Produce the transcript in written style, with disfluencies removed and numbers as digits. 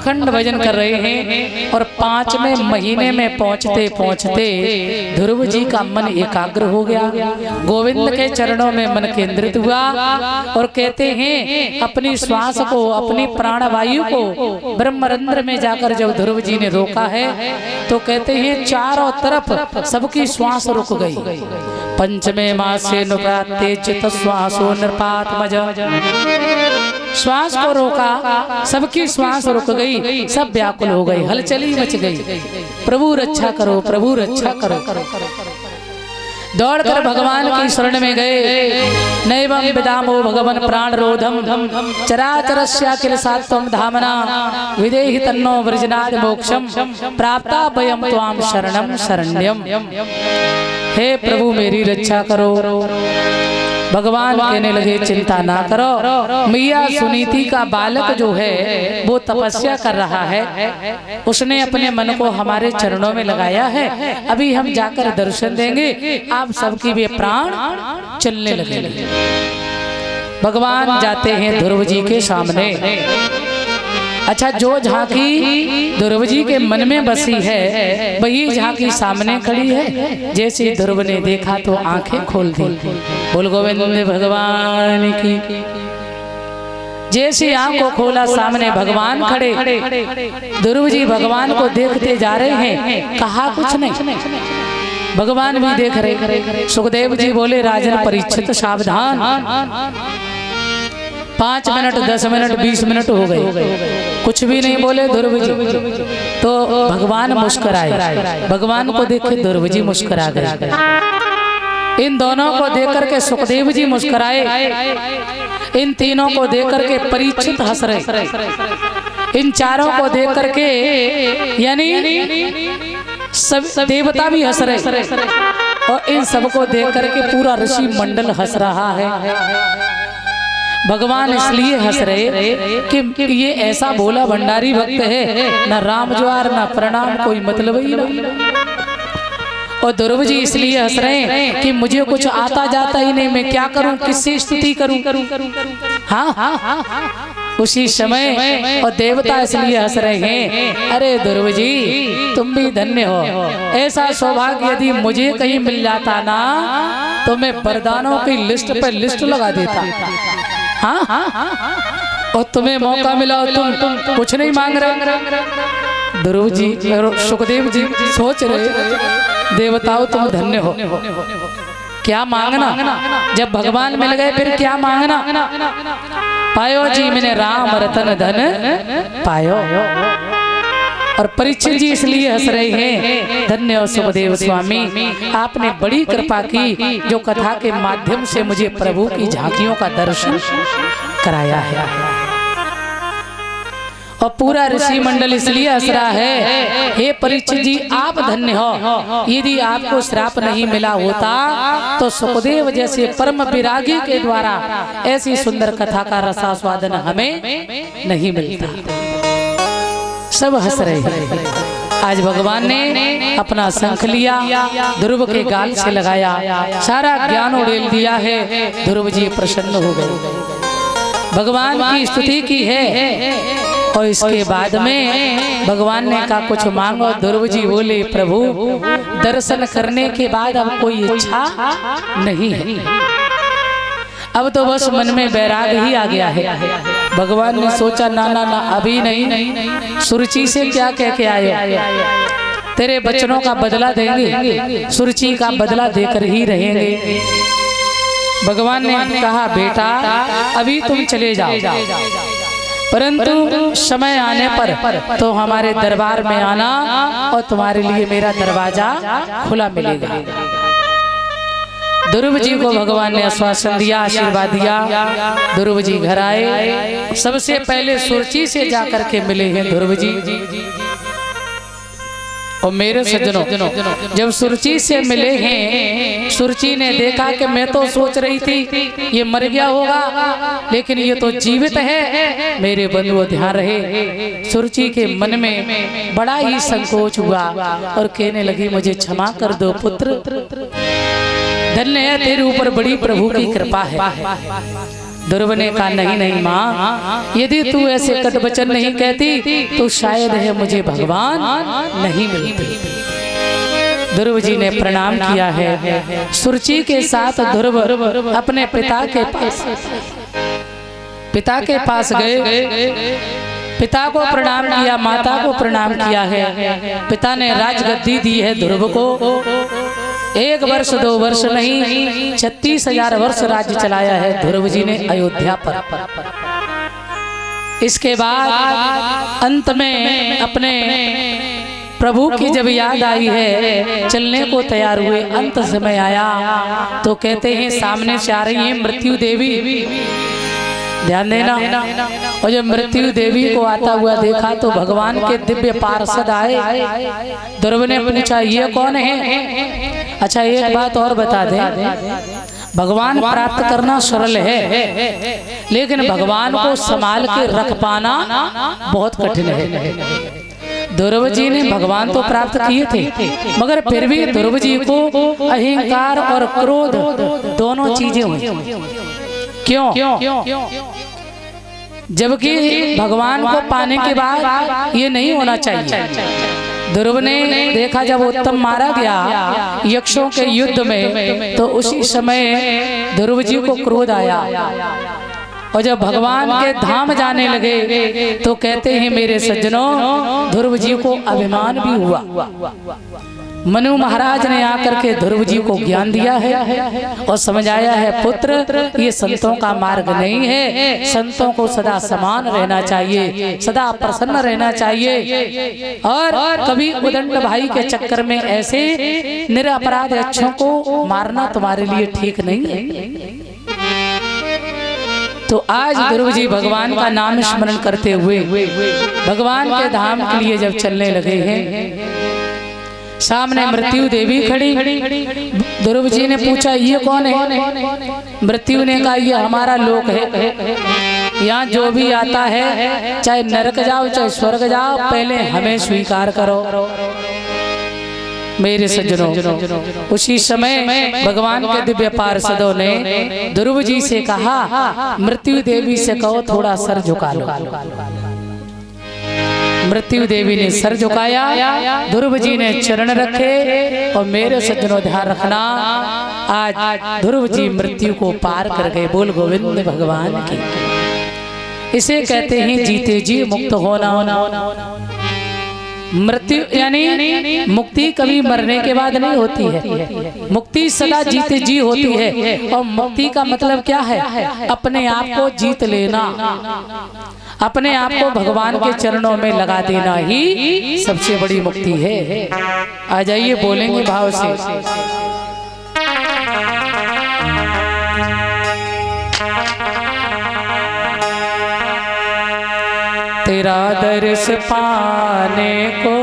अखंड भजन कर रहे हैं और 5वें महीने में पहुंचते पहुंचते ध्रुव जी का मन एकाग्र हो गया, गोविंद के चरणों में मन केंद्रित हुआ और कहते हैं अपनी श्वास को, अपनी प्राणवायु को ब्रह्मरंध्र में जाकर जब ध्रुव जी ने रोका है तो कहते हैं चारों तरफ सबकी श्वास रुक गई। पंचमे मासे नुप्राते चित श्वासो नृपात्मज, श्वास को रोका, सबकी श्वास रुक गई, सब व्याकुल हो गई, हलचली मच गई। प्रभु रक्षा करो, प्रभु रक्षा करो। दौड़कर भगवान की शरण में गए। नैवं विदामो भगवन प्राण रोधम चराचरस्याखिल सात्वं धामना विदेहि तन्नो वृजनाद मोक्षम प्राप्ता भयम त्वाम शरणम शरण्यम। हे प्रभु मेरी रक्षा करो। भगवान कहने लगे चिंता ना करो, मैया सुनीति का बालक जो है वो तपस्या कर रहा है, उसने अपने मन को हमारे चरणों में लगाया है, अभी हम जाकर दर्शन देंगे, आप सबकी भी प्राण चलने लगेंगे। भगवान जाते हैं ध्रुव जी के सामने। अच्छा, जो झांकी ध्रुव जी के मन में बसी है वही झांकी सामने खड़ी है। जैसे ध्रुव ने देखा तो आंखें खोल दी। बोल गोविंद भगवान की। जैसे आंख को खोला सामने भगवान खड़े। ध्रुव जी भगवान को देखते जा रहे हैं, कहा कुछ नहीं, भगवान भी देख रहे। सुखदेव जी बोले राजन परीक्षित सावधान। 5 मिनट 10 मिनट 20 मिनट हो गए, कुछ भी नहीं बोले ध्रुव जी। तो भगवान मुस्कुराए, भगवान को देख के ध्रुव जी मुस्कुरा गए। इन दोनों को देख करके सुखदेव जी मुस्कुराए, इन तीनों को देख करके परीक्षित हंस रहे, इन चारों को देख करके यानी सब देवता भी हंस रहे और इन सबको देख करके पूरा ऋषि मंडल हंस रहा है। भगवान इसलिए हंस रहे कि ये ऐसा भोला भंडारी भक्त है, ना राम ज्वार ना प्रणाम, कोई मतलब ही नहीं। और ध्रुव जी इसलिए हंस रहे हैं कि मुझे कुछ आता जाता ही नहीं, मैं क्या करूं, किससे स्तुति करूं। हाँ, उसी समय और देवता इसलिए हंस रहे हैं, अरे ध्रुव जी तुम भी धन्य हो, ऐसा सौभाग्य यदि मुझे कहीं मिल जाता ना तो मैं वरदानों की लिस्ट पे लिस्ट लगा देता। हाँ, और तुम्हें मौका मिला, तुम कुछ नहीं मांग रहे। ध्रुव जी सुखदेव जी सोच रहे, देवताओं तुम धन्य हो, क्या मांगना, जब भगवान मिल गए फिर क्या मांगना। पायो जी मैंने राम रतन धन पायो। और परीक्षित जी इसलिए हंस रहे हैं, धन्य हो सुखदेव स्वामी, आपने बड़ी कृपा की जो कथा के माध्यम से मुझे प्रभु की झांकियों का दर्शन कराया है। और पूरा ऋषि मंडल इसलिए हंस रहा है, हे परीक्षित जी आप धन्य हो, यदि आपको श्राप नहीं मिला होता तो सुखदेव जैसे परम विरागी के द्वारा ऐसी सुंदर कथा का रसास्वादन हमें नहीं मिलता। सब हंस रहे हैं। आज भगवान ने अपना शंख लिया, ध्रुव के गाल से लगाया, सारा ज्ञान उड़ेल दिया है, ध्रुव जी प्रसन्न हो गए, भगवान की स्तुति की है। और इसके बाद में भगवान ने कहा कुछ मांगो। ध्रुव जी बोले प्रभु दर्शन करने के बाद अब कोई इच्छा नहीं है, अब तो बस मन में वैराग ही आ गया है। भगवान ने सोचा ना ना ना अभी नहीं, सुरुचि से क्या कह के आए, तेरे बचनों का बदला देंगे, सुरुचि का बदला देकर ही रहेंगे। भगवान ने कहा बेटा अभी तुम चले जाओ, परंतु समय आने पर तो हमारे दरबार में आना और तुम्हारे लिए मेरा दरवाजा खुला मिलेगा। ध्रुव जी को भगवान ने आश्वासन दिया, आशीर्वाद दिया। ध्रुव जी घर आए, सबसे पहले सुरुचि से जाकर के मिले हैं ध्रुव जी। और मेरे सज्जनों जब सुरुचि से मिले हैं, सुरुचि ने देखा कि मैं तो सोच रही थी ये मर गया होगा, लेकिन ये तो जीवित है। मेरे बंधुओं ध्यान रहे, सुरुचि के मन में बड़ा ही संकोच हुआ और कहने लगी मुझे क्षमा कर दो पुत्र, धन्य है तेरे ऊपर बड़ी प्रभु की कृपा है। ध्रुव ने कहा नहीं नहीं माँ, यदि तू ऐसे कट वचन नहीं कहती तो शायद है मुझे भगवान नहीं मिलते। ध्रुव जी ने प्रणाम किया है। सुरुचि के साथ ध्रुव अपने पिता के पास गए। पिता को प्रणाम किया, माता को प्रणाम किया है। पिता ने राजगद्दी दी है ध्रुव को। 1 वर्ष 2 वर्ष नहीं 36,000 वर्ष राज्य चलाया है ध्रुव जी ने अयोध्या पर। इसके बाद अंत में अपने प्रभु की जब याद आई है, चलने को तैयार हुए, अंत समय आया तो कहते हैं सामने से आ रही है मृत्यु देवी। ध्यान देना। और जब मृत्यु देवी को आता हुआ देखा तो भगवान के दिव्य पार्षद आए। ध्रुव ने पूछा ये कौन है? अच्छा एक बात और बता दे, भगवान प्राप्त करना सरल है, लेकिन भगवान को संभाल के रख पाना बहुत कठिन है। ध्रुव जी ने भगवान तो प्राप्त किए थे, मगर फिर भी ध्रुव जी को अहंकार और क्रोध दोनों चीजें हुई। क्यों? जबकि भगवान को पाने के बाद ये नहीं होना चाहिए। ध्रुव ने देखा जब उत्तम मारा गया यक्षों के युद्ध में, तो उसी समय ध्रुव जी को क्रोध आया। और जब भगवान के धाम जाने लगे तो कहते हैं मेरे सज्जनों, ध्रुव जी को अभिमान भी हुआ। मनु महाराज ने आकर के ध्रुव जी को ज्ञान दिया है और समझाया है, पुत्र ये संतों का मार्ग नहीं है, संतों को सदा समान रहना चाहिए, सदा प्रसन्न रहना चाहिए। और कभी उदंड भाई के चक्कर में ऐसे निरपराध अच्छों को मारना तुम्हारे लिए ठीक नहीं है। तो आज ध्रुव जी भगवान का नाम स्मरण करते हुए भगवान के धाम के लिए जब चलने लगे हैं, सामने मृत्यु देवी खड़ी। ध्रुव जी ने पूछा ये कौन है? मृत्यु ने कहा ये हमारा लोक है, यहाँ जो भी आता है चाहे नरक जाओ चाहे स्वर्ग जाओ, पहले हमें स्वीकार करो। मेरे सज्जनों, उसी समय भगवान के दिव्य पार्षदों ने ध्रुव जी से कहा मृत्यु देवी से कहो थोड़ा सर झुका लो। मृत्यु देवी ने सर झुकाया, ध्रुव जी ने चरण रखे। और मेरे सज्जनों ध्यान रखना, आज ध्रुव जी मृत्यु को पार कर गए। बोल गोविंद भगवान की। इसे कहते हैं जीते जी मुक्त होना। मृत्यु यानी मुक्ति कभी मरने के बाद नहीं होती है, मुक्ति सदा जीते जी होती है। और मुक्ति का मतलब क्या है? अपने आप को जीत लेना, अपने आप को भगवान के चरणों में लगा देना ही सबसे बड़ी मुक्ति है। आ जाइए बोलेंगे भाव से। तेरा दर्श पाने को